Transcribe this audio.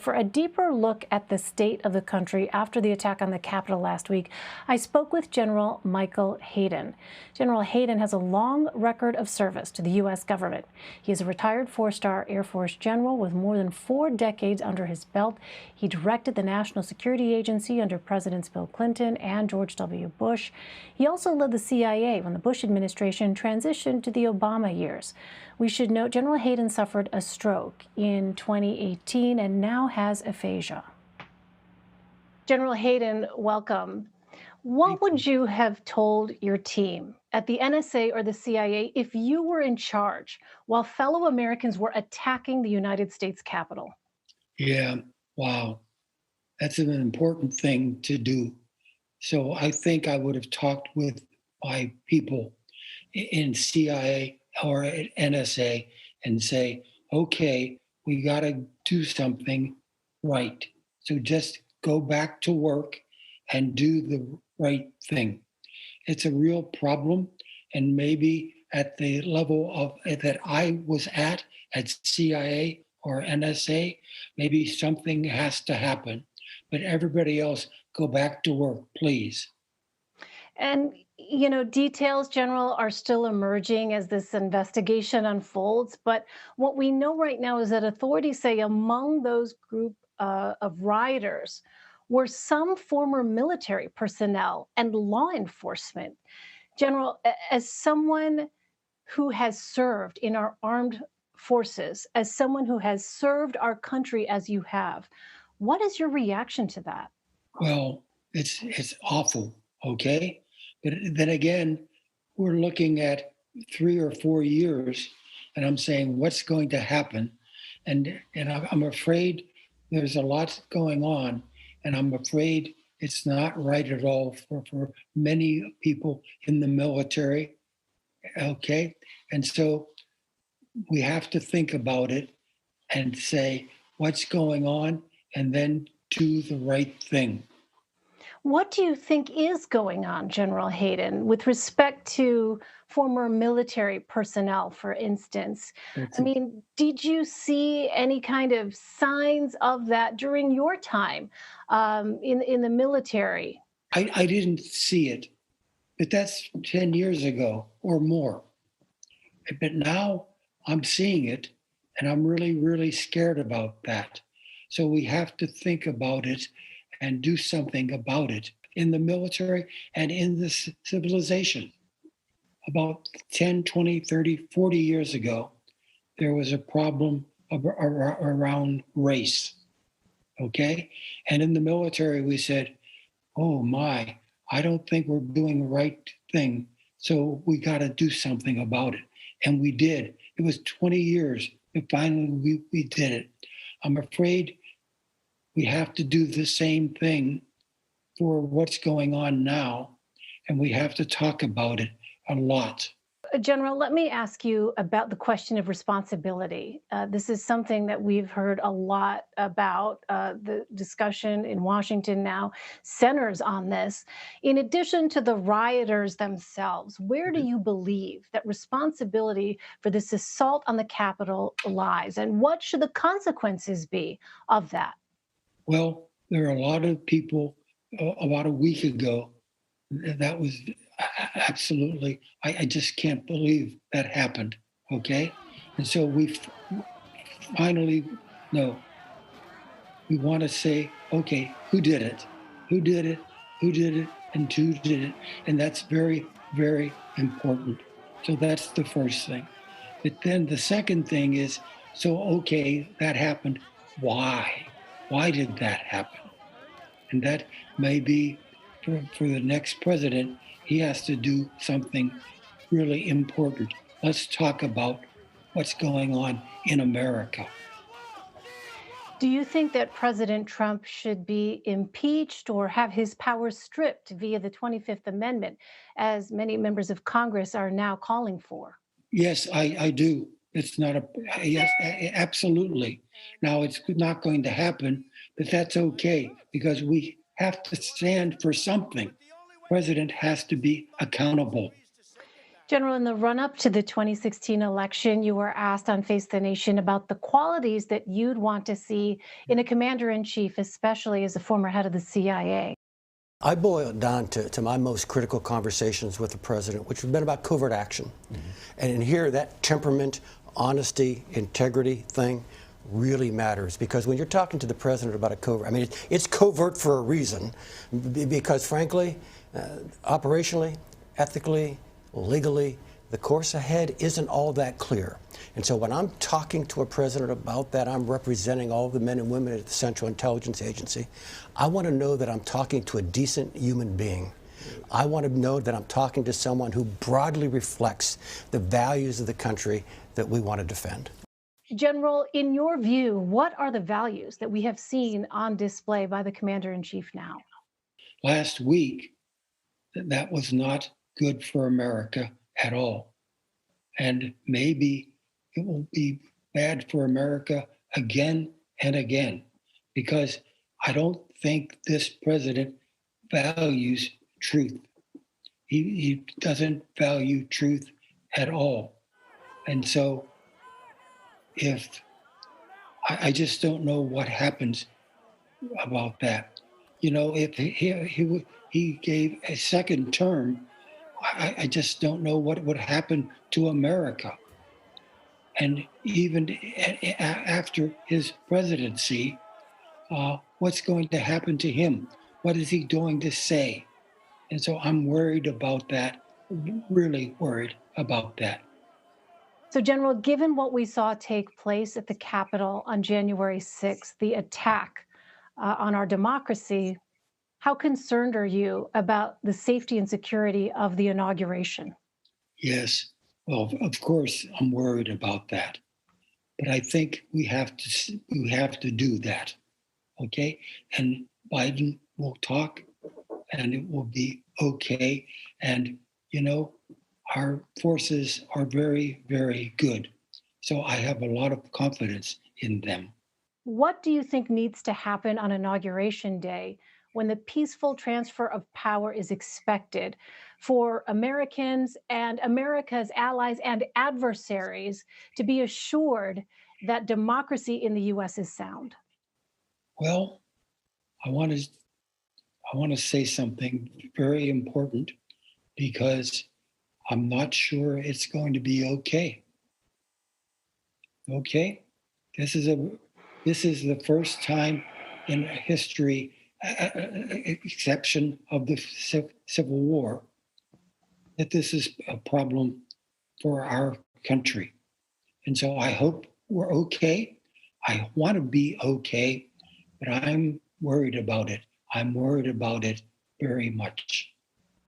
for a deeper look at the state of the country after the attack on the Capitol last week, I spoke with General Michael Hayden. General Hayden has a long record of service to the U.S. government. He is a retired four-star Air Force general with more than 4 decades under his belt. He directed the National Security Agency under Presidents Bill Clinton and George W. Bush. He also led the CIA when the Bush administration transitioned to the Obama years. We should note General Hayden suffered a stroke in 2018 and now has aphasia. General Hayden, welcome. What would you have told your team at the NSA or the CIA if you were in charge while fellow Americans were attacking the United States Capitol? Yeah, wow. That's an important thing to do. So I think I would have talked with my people in CIA or at NSA and say, okay, we got to do something right. So just go back to work and do the right thing. It's a real problem. And maybe at the level of that I was at CIA or NSA, maybe something has to happen. But everybody else, go back to work, please. And, you know, details, General, are still emerging as this investigation unfolds. But what we know right now is that authorities say among those group of rioters were some former military personnel and law enforcement. General, as someone who has served in our armed forces, as someone who has served our country as you have, what is your reaction to that? Well, it's awful, okay? But then again, we're looking at 3 or 4 years, and I'm saying, what's going to happen? And I'm afraid there's a lot going on, and I'm afraid it's not right at all for many people in the military, okay? And so we have to think about it and say, what's going on? And then do the right thing. What do you think is going on, General Hayden, with respect to former military personnel, for instance? I mean, did you see any kind of signs of that during your time in the military? I didn't see it, but that's 10 years ago or more. But now I'm seeing it, and I'm really, really scared about that. So we have to think about it and do something about it in the military and in the civilization. About 10, 20, 30, 40 years ago, there was a problem around race, okay? And in the military, we said, oh my, I don't think we're doing the right thing, so we got to do something about it. And we did. It was 20 years, but finally we did it. I'm afraid we have to do the same thing for what's going on now, and we have to talk about it a lot. General, let me ask you about the question of responsibility. This is something that we've heard a lot about. The discussion in Washington now centers on this. In addition to the rioters themselves, where do you believe that responsibility for this assault on the Capitol lies, and what should the consequences be of that? Well, there are a lot of people about a week ago that was absolutely, I just can't believe that happened, okay? And so we finally know. We want to say, okay, who did it? Who did it? Who did it? And who did it? And that's very, very important. So that's the first thing. But then the second thing is, so, okay, that happened. Why? Why did that happen? And that may be for the next president, he has to do something really important. Let's talk about what's going on in America. Do you think that President Trump should be impeached or have his powers stripped via the 25th Amendment, as many members of Congress are now calling for? Yes, I do. It's not yes, absolutely. Now, it's not going to happen, but that's okay because we have to stand for something. President has to be accountable. General, in the run up to the 2016 election, you were asked on Face the Nation about the qualities that you'd want to see in a commander in chief, especially as a former head of the CIA. I boil it down to my most critical conversations with the president, which have been about covert action. And in here, that temperament, honesty, integrity thing really matters, because when you're talking to the president about a covert, I mean, it's covert for a reason, because frankly, operationally, ethically, legally, the course ahead isn't all that clear. And so when I'm talking to a president about that, I'm representing all the men and women at the Central Intelligence Agency. I want to know that I'm talking to a decent human being. I want to know that I'm talking to someone who broadly reflects the values of the country that we want to defend. General, in your view, what are the values that we have seen on display by the commander in chief now? Last week, that was not good for America at all. And maybe it will be bad for America again and again, because I don't think this president values truth. He doesn't value truth at all. And so if I just don't know what happens about that. You know, if he gave a second term, I just don't know what would happen to America. And even after his presidency, what's going to happen to him? What is he going to say? And so I'm worried about that, really worried about that. So, General, given what we saw take place at the Capitol on January 6th, the attack on our democracy, how concerned are you about the safety and security of the inauguration? Yes, well, of course, I'm worried about that. But I think we have to do that, okay? And Biden will talk, and it will be okay. And you know, our forces are very, very good. So I have a lot of confidence in them. What do you think needs to happen on Inauguration Day when the peaceful transfer of power is expected for Americans and America's allies and adversaries to be assured that democracy in the US is sound? Well, I want to say something very important, because I'm not sure it's going to be okay. Okay, this is the first time in history, exception of the Civil War, that this is a problem for our country. And so I hope we're okay. I want to be okay, but I'm worried about it. I'm worried about it very much.